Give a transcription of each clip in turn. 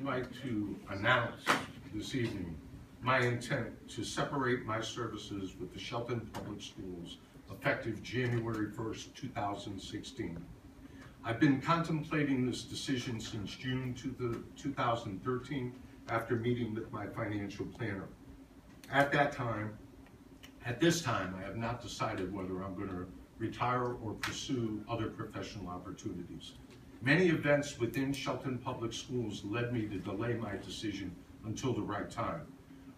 like to announce this evening my intent to separate my services with the Shelton Public Schools effective January 1st, 2016. I've been contemplating this decision since June 2013 after meeting with my financial planner. At this time, I have not decided whether I'm going to retire or pursue other professional opportunities. Many events within Shelton Public Schools led me to delay my decision until the right time.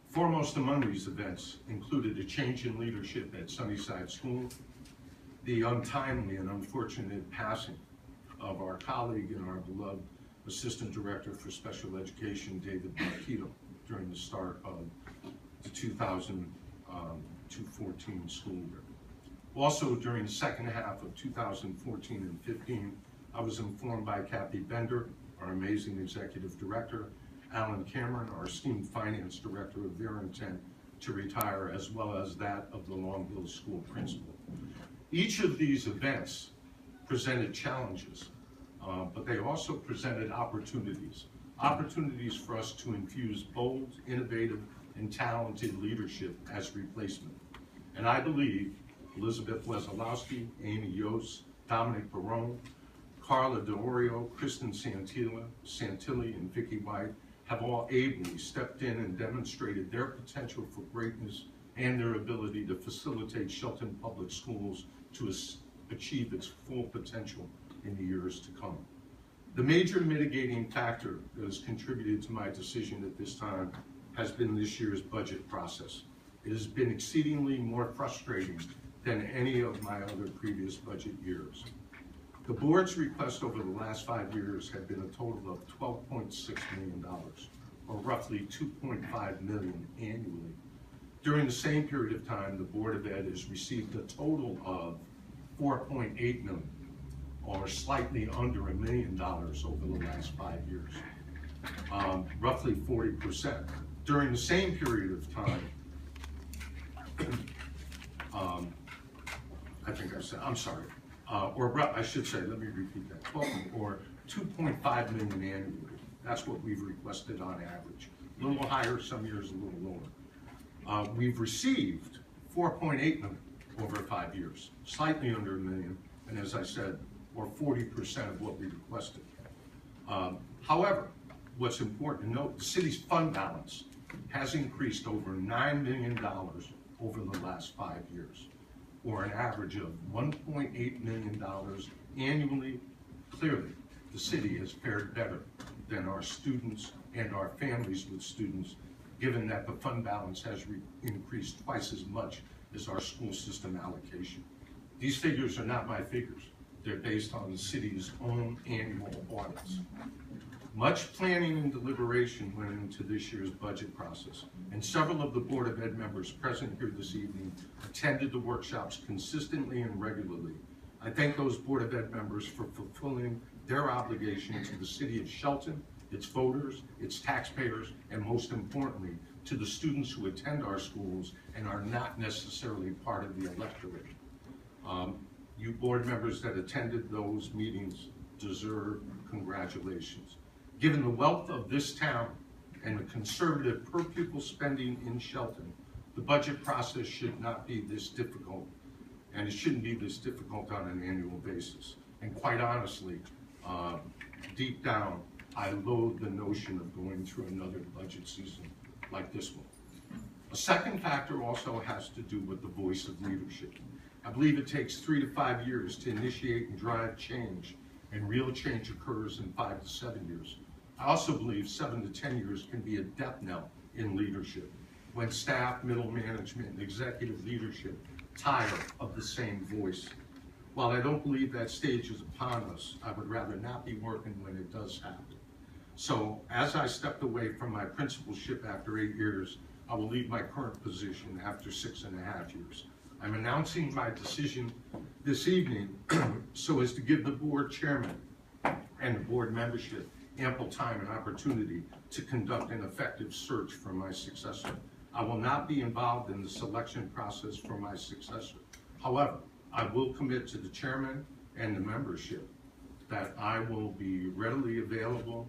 Foremost among these events included a change in leadership at Sunnyside School, the untimely and unfortunate passing of our colleague and our beloved Assistant Director for Special Education, David Marquito, during the start of the 2014 school year. Also, during the second half of 2014 and 15, I was informed by Kathy Bender, our amazing Executive Director, Alan Cameron, our esteemed Finance Director, of their intent to retire, as well as that of the Long Hill School Principal. Each of these events presented challenges, but they also presented opportunities for us to infuse bold, innovative, and talented leadership as replacement. And I believe Elizabeth Wesolowski, Amy Yost, Dominic Barone, Carla DeOrio, Kristen Santilli, and Vicki White have all ably stepped in and demonstrated their potential for greatness and their ability to facilitate Shelton Public Schools to achieve its full potential in the years to come. The major mitigating factor that has contributed to my decision at this time has been this year's budget process. It has been exceedingly more frustrating than any of my other previous budget years. The board's request over the last 5 years have been a total of $12.6 million, or roughly $2.5 million annually. During the same period of time, the Board of Ed has received a total of $4.8 million, or slightly under $1 million over the last 5 years, roughly 40%. During the same period of time, I should say, let me repeat that, 2.5 million annually. That's what we've requested on average. A little higher, some years a little lower. We've received 4.8 million over 5 years, slightly under $1 million, and as I said, or 40% of what we requested. However, what's important to note, the city's fund balance has increased over $9 million over the last 5 years, or an average of $1.8 million annually. Clearly, the city has fared better than our students and our families with students, given that the fund balance has increased twice as much as our school system allocation. These figures are not my figures. They're based on the city's own annual audits. Much planning and deliberation went into this year's budget process, and several of the Board of Ed members present here this evening attended the workshops consistently and regularly. I thank those Board of Ed members for fulfilling their obligation to the city of Shelton, its voters, its taxpayers, and most importantly, to the students who attend our schools and are not necessarily part of the electorate. You board members that attended those meetings deserve congratulations. Given the wealth of this town and the conservative per pupil spending in Shelton, the budget process should not be this difficult, and it shouldn't be this difficult on an annual basis. And quite honestly, deep down, I loathe the notion of going through another budget season like this one. A second factor also has to do with the voice of leadership. I believe it takes 3 to 5 years to initiate and drive change, and real change occurs in 5 to 7 years. I also believe 7 to 10 years can be a death knell in leadership, when staff, middle management, and executive leadership tire of the same voice. While I don't believe that stage is upon us, I would rather not be working when it does happen. So, as I stepped away from my principalship after 8 years, I will leave my current position after 6.5 years. I'm announcing my decision this evening so as to give the board chairman and the board membership ample time and opportunity to conduct an effective search for my successor. I will not be involved in the selection process for my successor. However, I will commit to the chairman and the membership that I will be readily available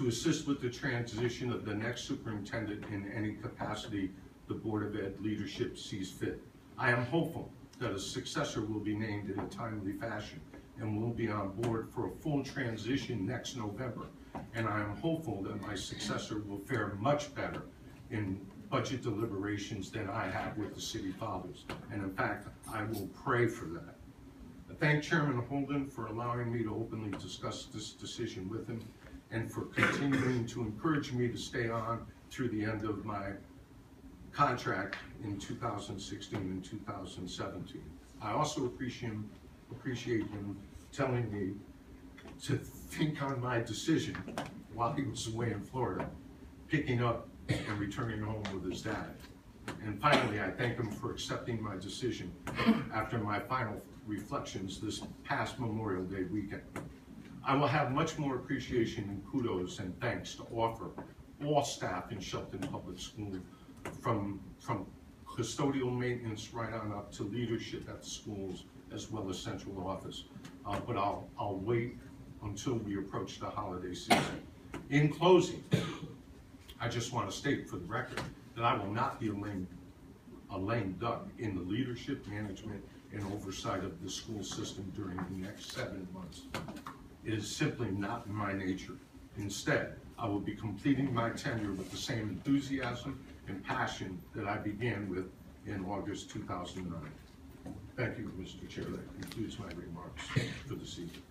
to assist with the transition of the next superintendent in any capacity the Board of Ed leadership sees fit. I am hopeful that a successor will be named in a timely fashion and will be on board for a full transition next November. And I am hopeful that my successor will fare much better in budget deliberations than I have with the city fathers. And in fact, I will pray for that. I thank Chairman Holden for allowing me to openly discuss this decision with him and for continuing to encourage me to stay on through the end of my contract in 2016 and 2017. I also appreciate him telling me to think on my decision while he was away in Florida, picking up and returning home with his dad. And finally, I thank him for accepting my decision after my final reflections this past Memorial Day weekend. I will have much more appreciation and kudos and thanks to offer all staff in Shelton Public School, from custodial maintenance right on up to leadership at the schools, as well as central office. But I'll wait until we approach the holiday season. In closing, I just want to state for the record that I will not be a lame duck in the leadership, management, and oversight of the school system during the next 7 months. It is simply not in my nature. Instead, I will be completing my tenure with the same enthusiasm and passion that I began with in August 2009. Thank you, Mr. Chair. That concludes my remarks for this evening.